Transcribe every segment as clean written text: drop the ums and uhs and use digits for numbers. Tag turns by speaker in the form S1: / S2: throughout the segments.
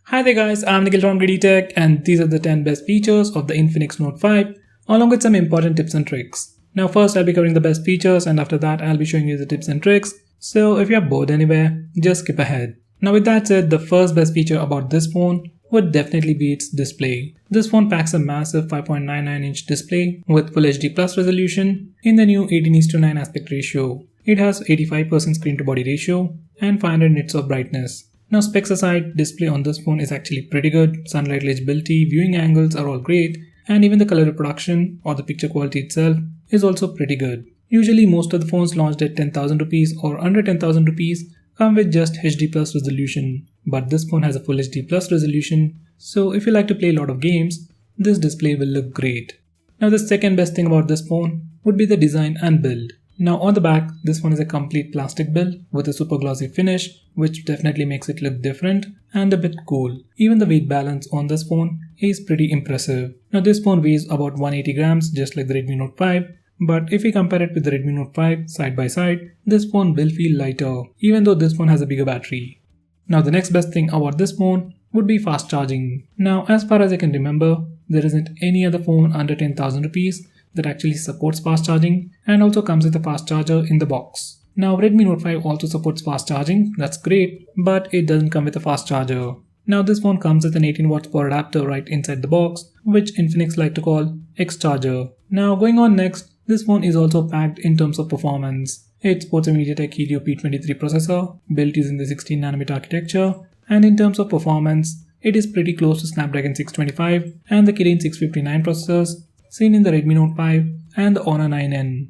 S1: Hi there guys, I'm Nikhil from GreedyTech and these are the 10 best features of the Infinix Note 5 along with some important tips and tricks. Now first I'll be covering the best features and after that I'll be showing you the tips and tricks. So if you're bored anywhere, just skip ahead. Now with that said, the first best feature about this phone would definitely be its display. This phone packs a massive 5.99-inch display with Full HD Plus resolution in the new 18:9 aspect ratio. It has 85% screen to body ratio and 500 nits of brightness. Now specs aside, display on this phone is actually pretty good, sunlight legibility, viewing angles are all great, and even the color reproduction or the picture quality itself is also pretty good. Usually most of the phones launched at 10,000 rupees or under 10,000 rupees come with just HD plus resolution, but this phone has a Full HD plus resolution, so if you like to play a lot of games, this display will look great. Now the second best thing about this phone would be the design and build. Now on the back, this one is a complete plastic build with a super glossy finish, which definitely makes it look different and a bit cool. Even the weight balance on this phone is pretty impressive. Now this phone weighs about 180 grams just like the Redmi Note 5, but if we compare it with the Redmi Note 5 side by side, this phone will feel lighter, even though this phone has a bigger battery. Now the next best thing about this phone would be fast charging. Now as far as I can remember, there isn't any other phone under 10,000 rupees that actually supports fast charging and also comes with a fast charger in the box. Now Redmi Note 5 also supports fast charging, that's great, but it doesn't come with a fast charger. Now this phone comes with an 18 watts power adapter right inside the box, which Infinix like to call X-Charger. Now going on next, this phone is also packed in terms of performance. It sports a MediaTek Helio P23 processor built using the 16nm architecture, and in terms of performance, it is pretty close to Snapdragon 625 and the Kirin 659 processors seen in the Redmi Note 5 and the Honor 9N.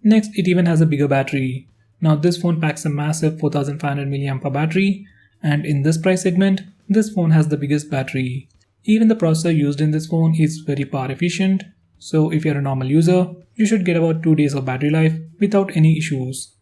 S1: Next, it even has a bigger battery. Now this phone packs a massive 4500 mAh battery, and in this price segment, this phone has the biggest battery. Even the processor used in this phone is very power efficient, so if you're a normal user, you should get about 2 days of battery life without any issues.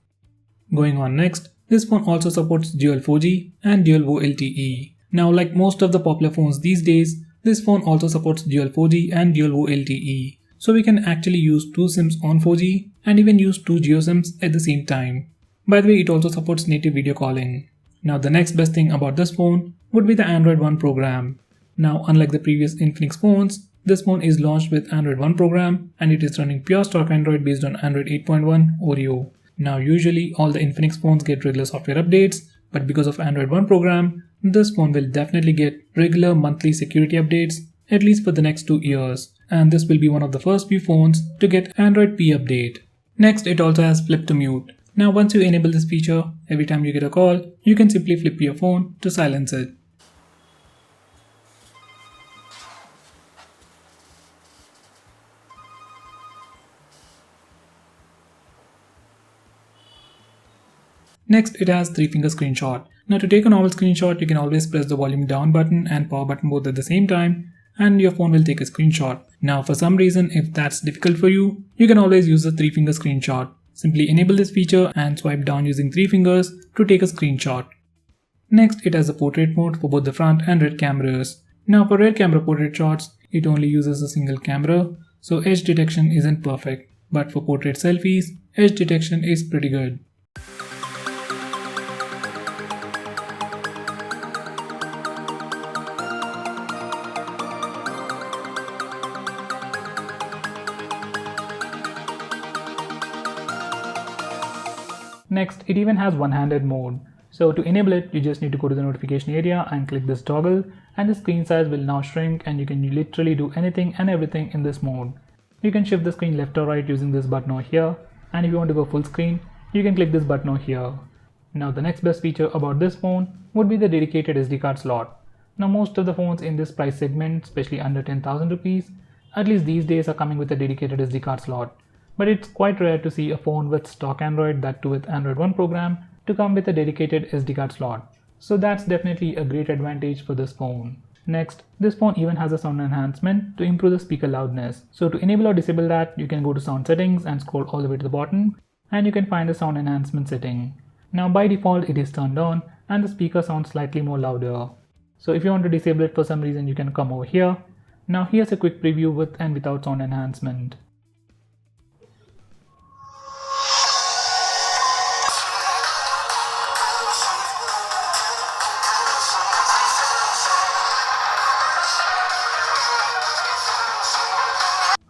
S1: Going on next, this phone also supports dual 4G and dual VoLTE. Now like most of the popular phones these days, this phone also supports dual 4G and dual VoLTE, so we can actually use 2 SIMs on 4G and even use 2 Geo SIMs at the same time. By the way, it also supports native video calling. Now the next best thing about this phone would be the Android One program. Now unlike the previous Infinix phones, this phone is launched with Android One program and it is running pure stock Android based on Android 8.1 Oreo. Now usually all the Infinix phones get regular software updates, but because of Android One program, this phone will definitely get regular monthly security updates at least for the next 2 years, and this will be one of the first few phones to get Android P update. Next, it also has flip to mute. Now once you enable this feature, every time you get a call, you can simply flip your phone to silence it. Next, it has 3-finger screenshot. Now to take a normal screenshot, you can always press the volume down button and power button both at the same time and your phone will take a screenshot. Now for some reason, if that's difficult for you, you can always use the 3-finger screenshot. Simply enable this feature and swipe down using 3 fingers to take a screenshot. Next, it has a portrait mode for both the front and rear cameras. Now for rear camera portrait shots, it only uses a single camera, so edge detection isn't perfect. But for portrait selfies, edge detection is pretty good. Next, it even has one-handed mode. So to enable it, you just need to go to the notification area and click this toggle, and the screen size will now shrink and you can literally do anything and everything in this mode. You can shift the screen left or right using this button over here, and if you want to go full screen, you can click this button over here. Now the next best feature about this phone would be the dedicated SD card slot. Now most of the phones in this price segment, especially under 10,000 rupees, at least these days are coming with a dedicated SD card slot. But it's quite rare to see a phone with stock Android, that too with Android One program, to come with a dedicated SD card slot. So that's definitely a great advantage for this phone. Next, this phone even has a sound enhancement to improve the speaker loudness. So to enable or disable that, you can go to sound settings and scroll all the way to the bottom and you can find the sound enhancement setting. Now by default it is turned on and the speaker sounds slightly more louder. So if you want to disable it for some reason, you can come over here. Now here's a quick preview with and without sound enhancement.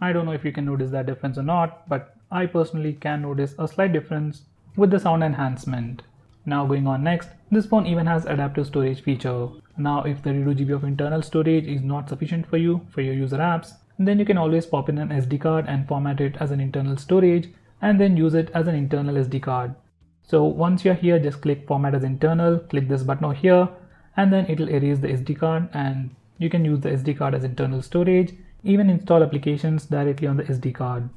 S1: I don't know if you can notice that difference or not, but I personally can notice a slight difference with the sound enhancement. Now going on next, this phone even has adaptive storage feature. Now if 32 GB of internal storage is not sufficient for your user apps, then you can always pop in an SD card and format it as an internal storage and then use it as an internal SD card. So once you're here, just click format as internal, click this button over here, and then it'll erase the SD card and you can use the SD card as internal storage, even install applications directly on the SD card.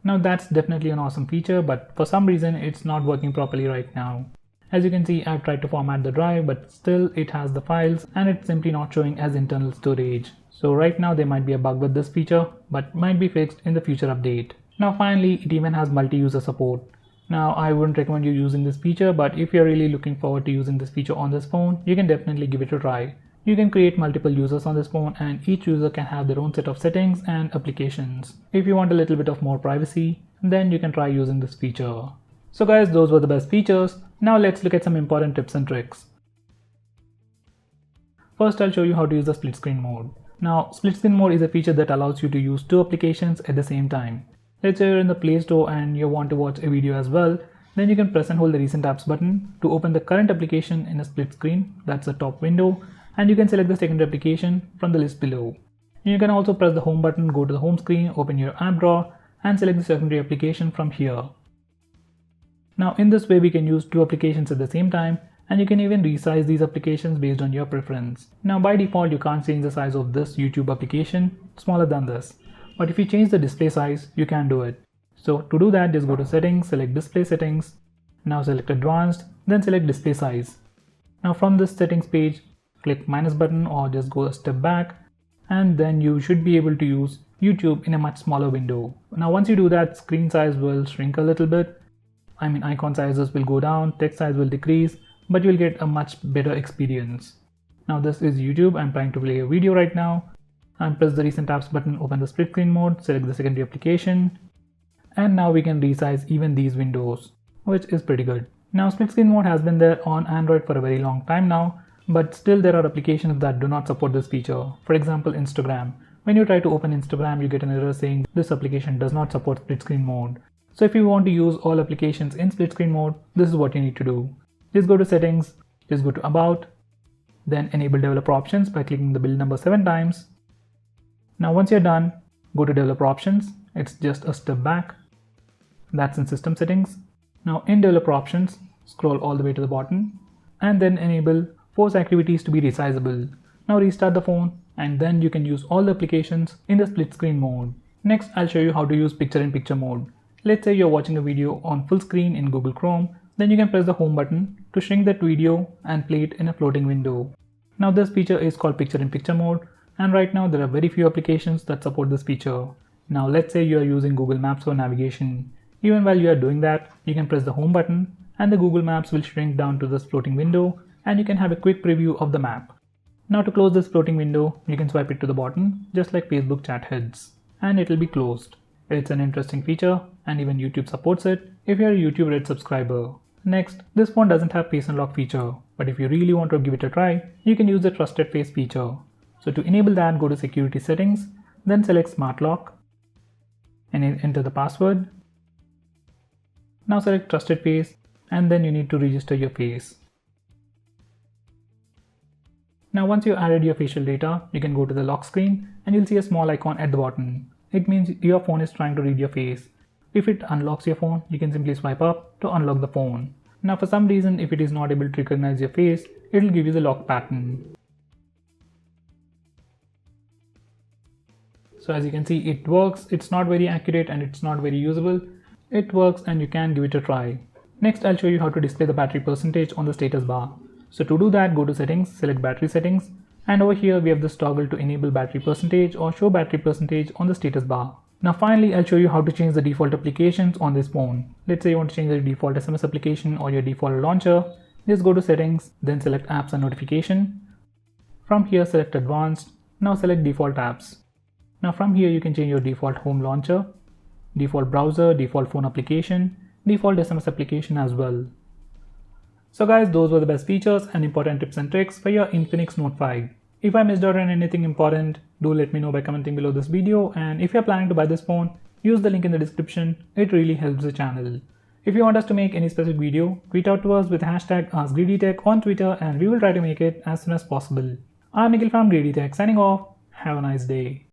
S1: Now that's definitely an awesome feature, but for some reason it's not working properly right now. As you can see, I've tried to format the drive, but still it has the files and it's simply not showing as internal storage. So right now there might be a bug with this feature, but might be fixed in the future update. Now finally, it even has multi-user support. Now I wouldn't recommend you using this feature, but if you're really looking forward to using this feature on this phone, you can definitely give it a try. You can create multiple users on this phone and each user can have their own set of settings and applications. If you want a little bit of more privacy, then you can try using this feature. So guys, those were the best features. Now let's look at some important tips and tricks. First, I'll show you how to use the split screen mode. Now, split screen mode is a feature that allows you to use two applications at the same time. Let's say you're in the Play Store and you want to watch a video as well, then you can press and hold the recent apps button to open the current application in a split screen, that's the top window, and you can select the second application from the list below. You can also press the home button, go to the home screen, open your app drawer, and select the secondary application from here. Now in this way we can use two applications at the same time, and you can even resize these applications based on your preference. Now by default you can't change the size of this YouTube application smaller than this, but if you change the display size you can do it. So to do that, just go to settings, select display settings, now select advanced, then select display size. Now from this settings page, click minus button or just go a step back, and then you should be able to use YouTube in a much smaller window. Now once you do that, screen size will shrink a little bit. Icon sizes will go down, text size will decrease, but you'll get a much better experience. Now this is YouTube. I'm trying to play a video right now. And press the recent apps button, open the split screen mode, select the secondary application, and now we can resize even these windows, which is pretty good. Now split screen mode has been there on Android for a very long time now, but still there are applications that do not support this feature. For example, Instagram. When you try to open Instagram, you get an error saying this application does not support split screen mode. So if you want to use all applications in split screen mode, this is what you need to do. Just go to settings, just go to about, then enable developer options by clicking the build number 7 times. Now once you're done, go to developer options. It's just a step back. That's in system settings. Now in developer options, scroll all the way to the bottom and then enable force activities to be resizable. Now restart the phone and then you can use all the applications in the split screen mode. Next, I'll show you how to use picture-in-picture mode. Let's say you're watching a video on full screen in Google Chrome, then you can press the home button to shrink that video and play it in a floating window. Now this feature is called picture-in-picture mode, and right now there are very few applications that support this feature. Now let's say you are using Google Maps for navigation. Even while you are doing that, you can press the home button and the Google Maps will shrink down to this floating window and you can have a quick preview of the map. Now to close this floating window, you can swipe it to the bottom just like Facebook chat heads and it will be closed. It's an interesting feature and even YouTube supports it if you're a YouTube Red subscriber. Next, this phone doesn't have face unlock feature, but if you really want to give it a try, you can use the trusted face feature. So to enable that, go to security settings, then select smart lock and enter the password. Now select trusted face and then you need to register your face. Now once you added your facial data, you can go to the lock screen and you'll see a small icon at the bottom. It means your phone is trying to read your face. If it unlocks your phone, you can simply swipe up to unlock the phone. Now for some reason, if it is not able to recognize your face, it will give you the lock pattern. So as you can see, it works. It's not very accurate and it's not very usable. It works and you can give it a try. Next, I'll show you how to display the battery percentage on the status bar. So to do that, go to settings, select battery settings, and over here we have this toggle to enable battery percentage or show battery percentage on the status bar. Now finally, I'll show you how to change the default applications on this phone. Let's say you want to change the default SMS application or your default launcher. Just go to settings, then select apps and notification. From here, select advanced. Now select default apps. Now from here, you can change your default home launcher, default browser, default phone application, default SMS application as well. So guys, those were the best features and important tips and tricks for your Infinix Note 5. If I missed out on anything important, do let me know by commenting below this video, and if you're planning to buy this phone, use the link in the description. It really helps the channel. If you want us to make any specific video, tweet out to us with hashtag AskGreedyTech on Twitter and we will try to make it as soon as possible. I'm Nikhil from GreedyTech signing off. Have a nice day.